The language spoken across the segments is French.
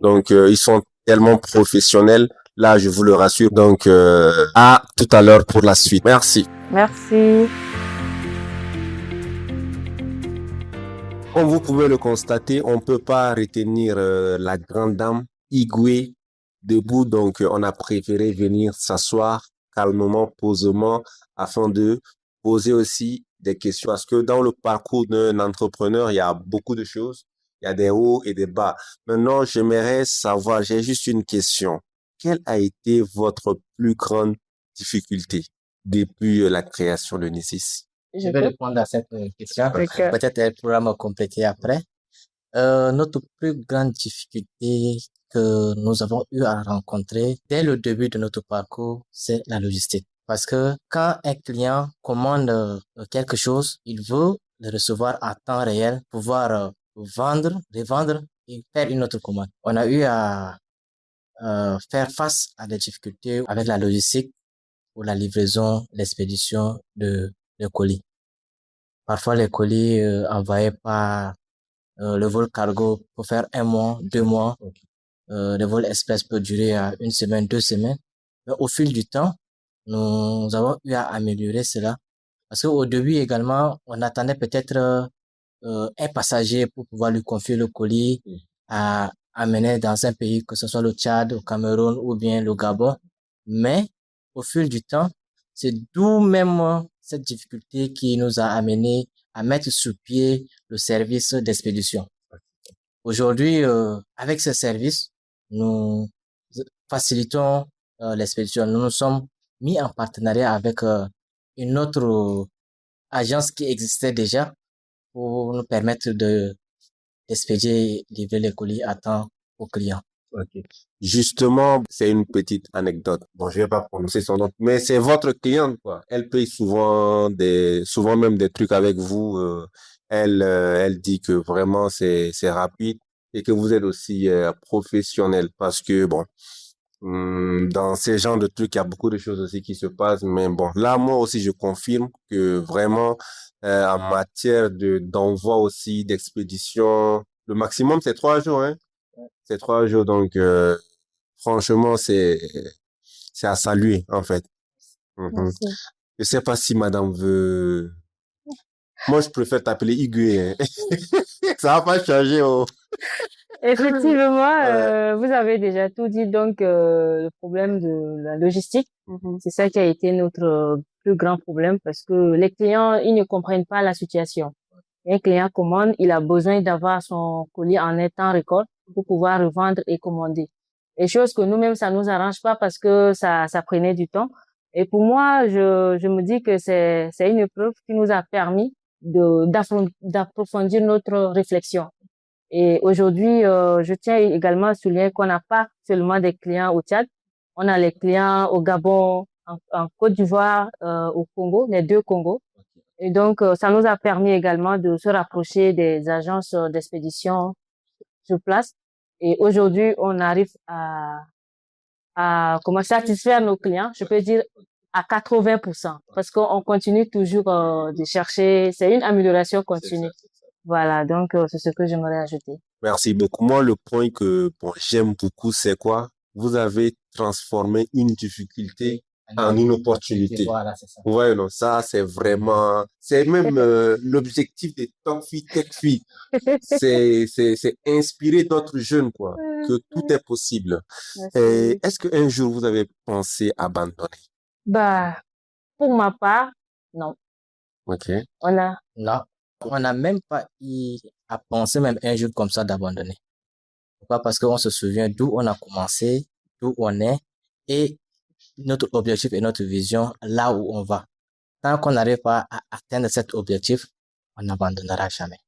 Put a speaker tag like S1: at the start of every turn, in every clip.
S1: Donc, ils sont tellement professionnels. Là, je vous le rassure. Donc, à tout à l'heure pour la suite. Merci.
S2: Merci.
S1: Comme vous pouvez le constater, on ne peut pas retenir la grande dame Igwe debout. Donc, on a préféré venir s'asseoir calmement, posément, afin de poser aussi des questions. Parce que dans le parcours d'un entrepreneur, il y a beaucoup de choses. Il y a des hauts et des bas. Maintenant, j'aimerais savoir, j'ai juste une question. Quelle a été votre plus grande difficulté depuis la création de Nessis?
S3: Je vais répondre à cette question.
S2: D'accord.
S3: Peut-être elle pourra me compléter après. Notre plus grande difficulté que nous avons eu à rencontrer dès le début de notre parcours, c'est la logistique. Parce que quand un client commande quelque chose, il veut le recevoir à temps réel, pouvoir vendre, revendre et faire une autre commande. On a eu à faire face à des difficultés avec la logistique pour la livraison, l'expédition de colis. Parfois, les colis envoyés par le vol cargo peut faire 1 mois, 2 mois. Le vol express peut durer à 1 semaine, 2 semaines. Mais au fil du temps, nous avons eu à améliorer cela. Parce qu'au début également, on attendait peut-être un passager pour pouvoir lui confier le colis à amener dans un pays, que ce soit le Tchad, le Cameroun ou bien le Gabon. Mais au fil du temps, c'est d'où même cette difficulté qui nous a amené à mettre sur pied le service d'expédition. Aujourd'hui, avec ce service, nous facilitons l'expédition. Nous nous sommes mis en partenariat avec une autre agence qui existait déjà pour nous permettre d'expédier et livrer les colis à temps aux clients.
S1: Ok. Justement, c'est une petite anecdote. Bon, je vais pas prononcer son nom, mais c'est votre cliente, quoi. Elle paye souvent même des trucs avec vous. Elle dit que vraiment c'est rapide et que vous êtes aussi professionnel parce que bon, dans ces genres de trucs, il y a beaucoup de choses aussi qui se passent. Mais bon, là, moi aussi, je confirme que vraiment, en matière d'envoi aussi, d'expédition, le maximum, c'est 3 jours, hein. C'est 3 jours, donc franchement, c'est à saluer, en fait. Mhm.
S2: Merci.
S1: Je sais pas si madame veut... Moi, je préfère t'appeler Igwe, hein. Ça va pas changer, oh.
S2: Effectivement,
S1: Ouais.
S2: vous avez déjà tout dit. Donc, le problème de la logistique, c'est ça qui a été notre plus grand problème parce que les clients, ils ne comprennent pas la situation. Un client commande, il a besoin d'avoir son colis en un temps record pour pouvoir revendre et commander. Et chose que nous-mêmes, ça nous arrange pas parce que ça prenait du temps. Et pour moi, je me dis que c'est une épreuve qui nous a permis d'approfondir notre réflexion. Et aujourd'hui, je tiens également à souligner qu'on n'a pas seulement des clients au Tchad, on a les clients au Gabon, en Côte d'Ivoire, au Congo, les deux Congos. Et donc, ça nous a permis également de se rapprocher des agences d'expédition sur place. Et aujourd'hui, on arrive à comment satisfaire nos clients, je peux dire à 80%, parce qu'on continue toujours de chercher, c'est une amélioration continue. Voilà, donc c'est ce que j'aimerais ajouter.
S1: Merci beaucoup. Moi, le point que bon, j'aime beaucoup, c'est quoi? Vous avez transformé une difficulté en une opportunité.
S3: Voilà, c'est ça.
S1: Ouais, non, ça, c'est vraiment, c'est même l'objectif des Top Fit Tech Fit. C'est inspirer d'autres jeunes, quoi, que tout est possible. Et
S2: Merci.
S1: est-ce qu'un jour vous avez pensé abandonner?
S2: Bah, pour ma part, non.
S1: Ok.
S3: Non, on n'a même pas eu à penser même un jour comme ça d'abandonner. Pourquoi? Parce qu'on se souvient d'où on a commencé, d'où on est et notre objectif et notre vision là où on va. Tant qu'on n'arrive pas à atteindre cet objectif, on n'abandonnera jamais.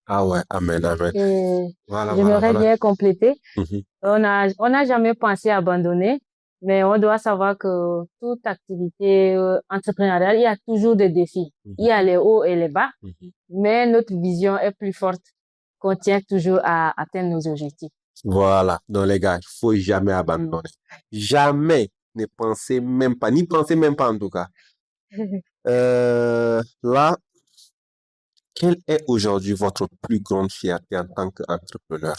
S1: Ah ouais, amen, amen.
S2: Et
S1: Voilà,
S2: j'aimerais bien compléter.
S1: Mhm.
S2: On n'a jamais pensé abandonner, mais on doit savoir que toute activité entrepreneuriale, il y a toujours des défis. Il y a les hauts et les bas, mais notre vision est plus forte, qu'on tient toujours à atteindre nos objectifs.
S1: Voilà. Donc, les gars, il faut jamais abandonner. Jamais ne pensez même pas, n'y pensez même pas en tout cas. Là, quelle est aujourd'hui votre plus grande fierté en tant qu'entrepreneur?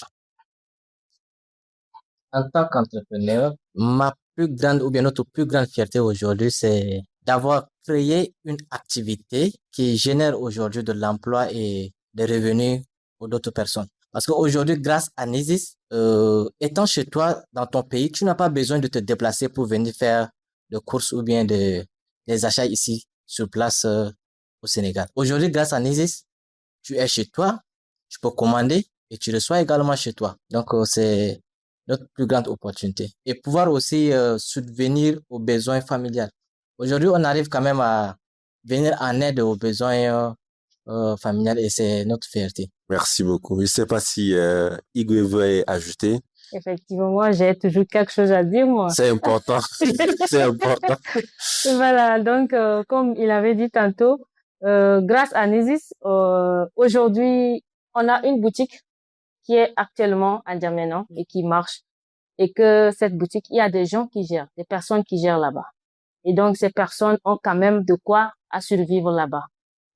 S3: En tant qu'entrepreneur, ma plus grande ou bien notre plus grande fierté aujourd'hui, c'est d'avoir créé une activité qui génère aujourd'hui de l'emploi et des revenus pour d'autres personnes. Parce qu'aujourd'hui, grâce à Nisis, étant chez toi, dans ton pays, tu n'as pas besoin de te déplacer pour venir faire des courses ou bien des achats ici, sur place, au Sénégal. Aujourd'hui, grâce à Nisis, tu es chez toi, tu peux commander et tu reçois également chez toi. Donc, c'est notre plus grande opportunité. Et pouvoir aussi subvenir aux besoins familiales. Aujourd'hui, on arrive quand même à venir en aide aux besoins familiales et c'est notre fierté.
S1: Merci beaucoup. Je ne sais pas si Igwe veut ajouter.
S2: Effectivement, moi, j'ai toujours quelque chose à dire, moi.
S1: C'est important. C'est important.
S2: Voilà, donc, comme il avait dit tantôt, grâce à Nisis, aujourd'hui, on a une boutique qui est actuellement à N'Djamena et qui marche. Et que cette boutique, il y a des gens qui gèrent, des personnes qui gèrent là-bas. Et donc, ces personnes ont quand même de quoi à survivre là-bas.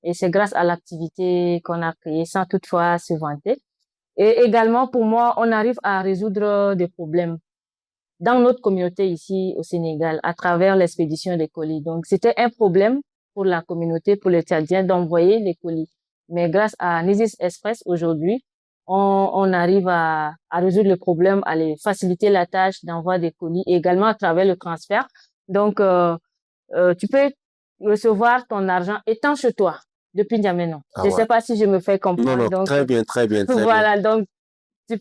S2: Et c'est grâce à l'activité qu'on a créée sans toutefois se vanter. Et également, pour moi, on arrive à résoudre des problèmes dans notre communauté ici au Sénégal à travers l'expédition des colis. Donc, c'était un problème pour la communauté, pour les Tchadiens d'envoyer les colis. Mais grâce à Nisis Express aujourd'hui, on arrive à résoudre le problème, à les faciliter la tâche d'envoi des colis et également à travers le transfert. Donc, tu peux recevoir ton argent étant chez toi depuis N'Djamena. Je ne sais pas si je me fais comprendre.
S1: Non,
S2: Donc,
S1: très bien, très bien, très bien.
S2: voilà, donc tu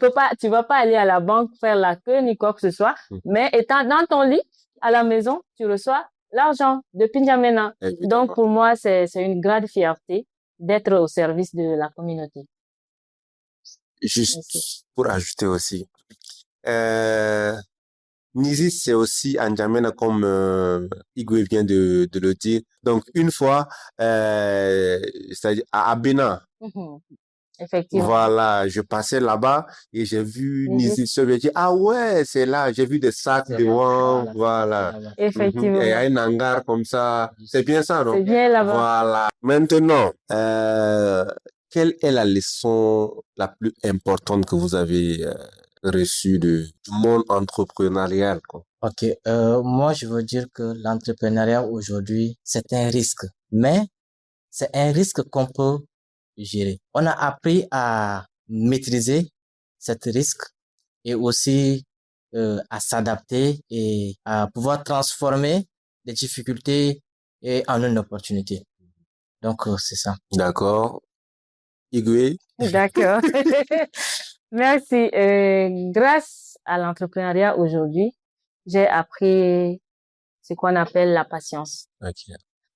S2: vas pas aller à la banque faire la queue ni quoi que ce soit, mais étant dans ton lit à la maison, tu reçois l'argent depuis N'Djamena. Donc pour moi, c'est une grande fierté d'être au service de la communauté.
S1: Juste
S2: Merci.
S1: pour ajouter aussi, Nisis, c'est aussi à N'Djamena comme Igwe vient de le dire. Donc une fois, c'est-à-dire à Abena.
S2: Effectivement.
S1: Voilà, je passais là-bas et j'ai vu Nisis. J'ai dit, ah ouais, c'est là. J'ai vu des sacs devant. Voilà.
S2: Effectivement.
S1: Et il y a un hangar comme ça. C'est bien ça, non?
S2: C'est bien là-bas.
S1: Voilà. Maintenant, quelle est la leçon la plus importante que vous avez reçue du monde entrepreneurial, quoi?
S3: Ok, moi je veux dire que l'entrepreneuriat aujourd'hui, c'est un risque, mais c'est un risque qu'on peut gérer. On a appris à maîtriser cet risque et aussi à s'adapter et à pouvoir transformer les difficultés en une opportunité. Donc, c'est ça.
S1: D'accord. Igwe?
S2: D'accord. Merci. Grâce à l'entrepreneuriat aujourd'hui, j'ai appris ce qu'on appelle la patience.
S1: Okay.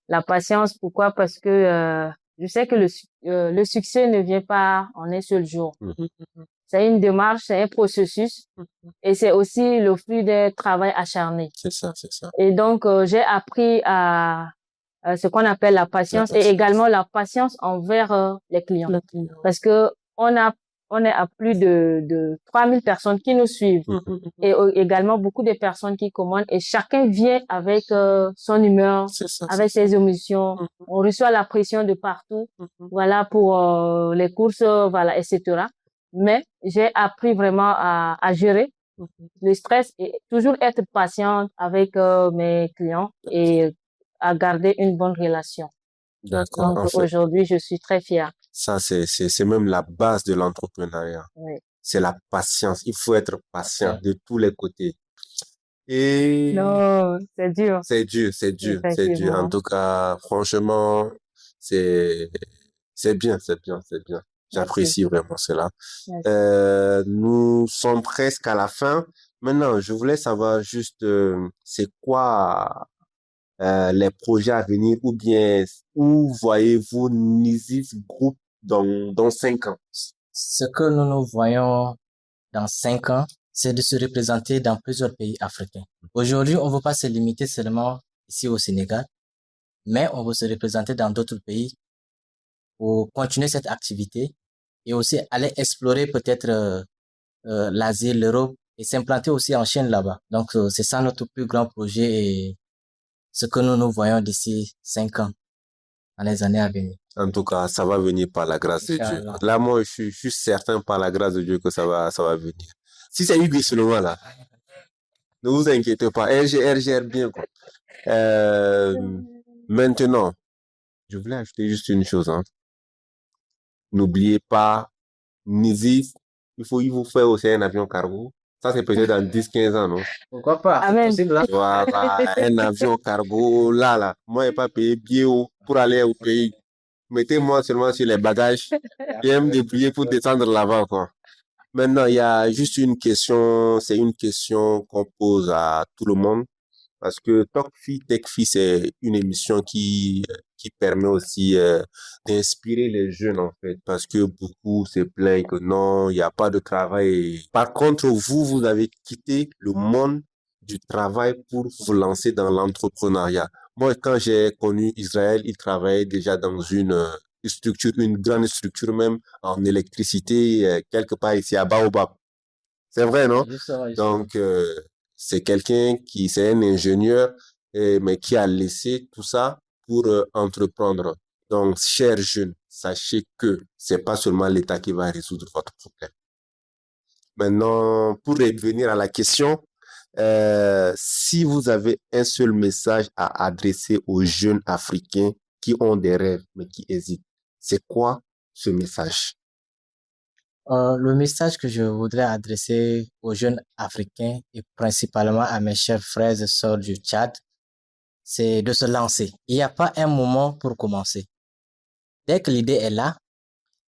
S2: La patience, pourquoi? Parce que je sais que le succès ne vient pas en un seul jour. C'est une démarche, c'est un processus et c'est aussi le fruit d'un travail acharné.
S1: C'est ça, c'est ça.
S2: Et donc, j'ai appris à ce qu'on appelle la patience et également la patience envers les clients. Parce que on est à plus de 3000 personnes qui nous suivent et également beaucoup de personnes qui commandent et chacun vient avec son humeur, avec ses émotions. On reçoit la pression de partout, voilà, pour les courses, voilà, etc. Mais j'ai appris vraiment à gérer le stress et toujours être patiente avec mes clients et à garder une bonne relation.
S1: D'accord.
S2: Donc, aujourd'hui, je suis très fière.
S1: Ça, c'est même la base de l'entrepreneuriat.
S2: Oui.
S1: C'est la patience. Il faut être patient de tous les côtés. Et
S2: non, c'est dur.
S1: C'est dur, c'est dur, c'est dur. En tout cas, franchement, c'est bien, c'est bien, c'est bien. J'apprécie vraiment cela. Nous sommes presque à la fin. Maintenant, je voulais savoir juste, c'est quoi les projets à venir ou bien où voyez-vous Nisis Group dans 5 ans?
S3: Ce que nous voyons dans 5 ans, c'est de se représenter dans plusieurs pays africains. Aujourd'hui, on ne veut pas se limiter seulement ici au Sénégal, mais on veut se représenter dans d'autres pays pour continuer cette activité et aussi aller explorer peut-être l'Asie, l'Europe et s'implanter aussi en Chine là-bas. Donc, c'est ça notre plus grand projet et ce que nous voyons d'ici 5 ans, dans les années à venir.
S1: En tout cas, ça va venir par la grâce de Dieu. Là, moi, je suis certain par la grâce de Dieu que ça va venir. Si c'est Igwe seulement là, Ne vous inquiétez pas. Elle gère bien, quoi. Maintenant, je voulais ajouter juste une chose, hein. N'oubliez pas, Nizis, il vous faire aussi un avion cargo. Ça, c'est peut-être dans 10-15 ans, non?
S3: Pourquoi pas? C'est
S2: Amen.
S3: possible, hein?
S1: Voilà, un avion cargo, là. Moi, je n'ai pas payé billet pour aller au pays. Mettez-moi seulement sur les bagages et me débrouiller pour descendre là-bas, quoi. Maintenant, il y a juste une question, c'est une question qu'on pose à tout le monde. Parce que TalkFi, TechFi, c'est une émission qui permet aussi d'inspirer les jeunes, en fait. Parce que beaucoup se plaignent que non, il n'y a pas de travail. Par contre, vous avez quitté le monde du travail pour vous lancer dans l'entrepreneuriat. Moi, quand j'ai connu Israël, il travaillait déjà dans une structure, une grande structure même en électricité, quelque part ici à Baobab. C'est vrai, non?
S3: Justement.
S1: Donc, c'est c'est un ingénieur, mais qui a laissé tout ça pour entreprendre. Donc, chers jeunes, sachez que c'est pas seulement l'État qui va résoudre votre problème. Maintenant, pour revenir à la question, si vous avez un seul message à adresser aux jeunes Africains qui ont des rêves, mais qui hésitent, c'est quoi ce message?
S3: Le message que je voudrais adresser aux jeunes Africains et principalement à mes chers frères et sœurs du Tchad, c'est de se lancer. Il n'y a pas un moment pour commencer. Dès que l'idée est là,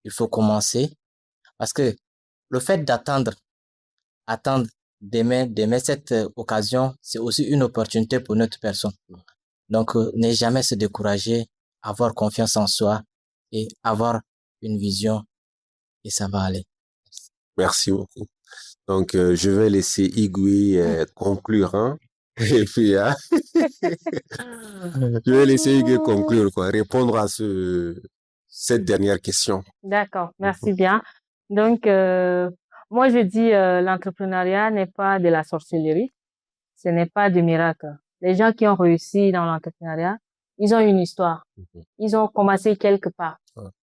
S3: il faut commencer parce que le fait attendre d'aimer cette occasion, c'est aussi une opportunité pour notre personne. Donc, ne jamais se décourager, avoir confiance en soi et avoir une vision et ça va aller.
S1: Merci beaucoup. Donc, je vais laisser Igui conclure, hein. Et puis, hein, je vais laisser Igui conclure, quoi, répondre à cette dernière question.
S2: D'accord, merci bien. Donc, moi, je dis, l'entrepreneuriat n'est pas de la sorcellerie, ce n'est pas du miracle. Les gens qui ont réussi dans l'entrepreneuriat, ils ont une histoire. Ils ont commencé quelque part.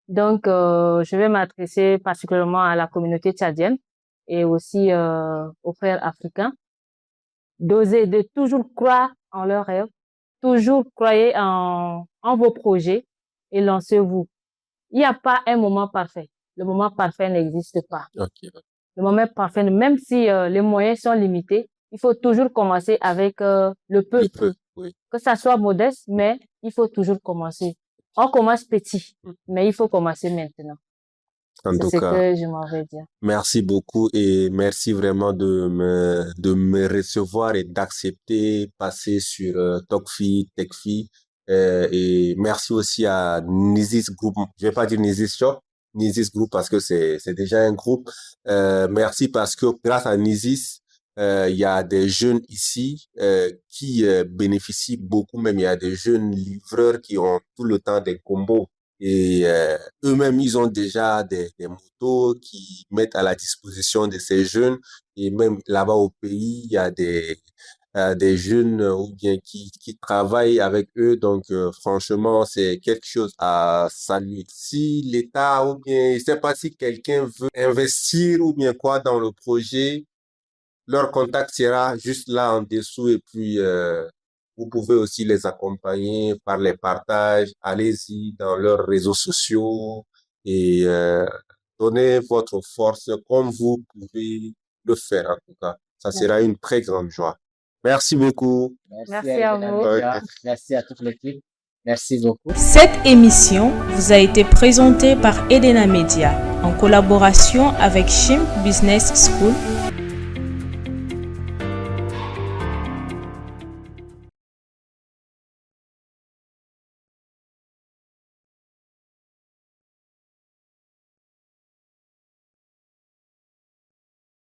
S2: Donc, je vais m'adresser particulièrement à la communauté tchadienne et aussi aux frères africains, de toujours croire en leurs rêves, toujours croyez en vos projets et lancez-vous. Il n'y a pas un moment parfait. Le moment parfait n'existe pas.
S1: Okay.
S2: Le moment parfait, même si les moyens sont limités, il faut toujours commencer avec le peu.
S1: Oui.
S2: Que ça soit modeste, mais il faut toujours commencer. On commence petit, mais il faut commencer maintenant.
S1: En tout
S2: cas, c'est ce que je m'en vais dire.
S1: Merci beaucoup et merci vraiment de me recevoir et d'accepter passer sur TalkFi, TechFi. Et merci aussi à Nizis Group. Je vais pas dire Nizis Shop, Nizis Group parce que c'est déjà un groupe. Merci parce que grâce à Nizis, il y a des jeunes ici qui bénéficient beaucoup, même il y a des jeunes livreurs qui ont tout le temps des combos. Et eux-mêmes, ils ont déjà des motos qui mettent à la disposition de ces jeunes. Et même là-bas au pays, il y a des jeunes ou bien qui travaillent avec eux. Donc, franchement, c'est quelque chose à saluer. Si l'État ou bien, je sais pas si quelqu'un veut investir ou bien quoi dans le projet, leur contact sera juste là en dessous et puis vous pouvez aussi les accompagner par les partages. Allez-y dans leurs réseaux sociaux et donnez votre force comme vous pouvez le faire en tout cas. Ça sera une très grande joie. Merci beaucoup.
S2: Merci à vous.
S3: Merci à toute l'équipe. Merci beaucoup.
S4: Cette émission vous a été présentée par Edena Media en collaboration avec Chimp Business School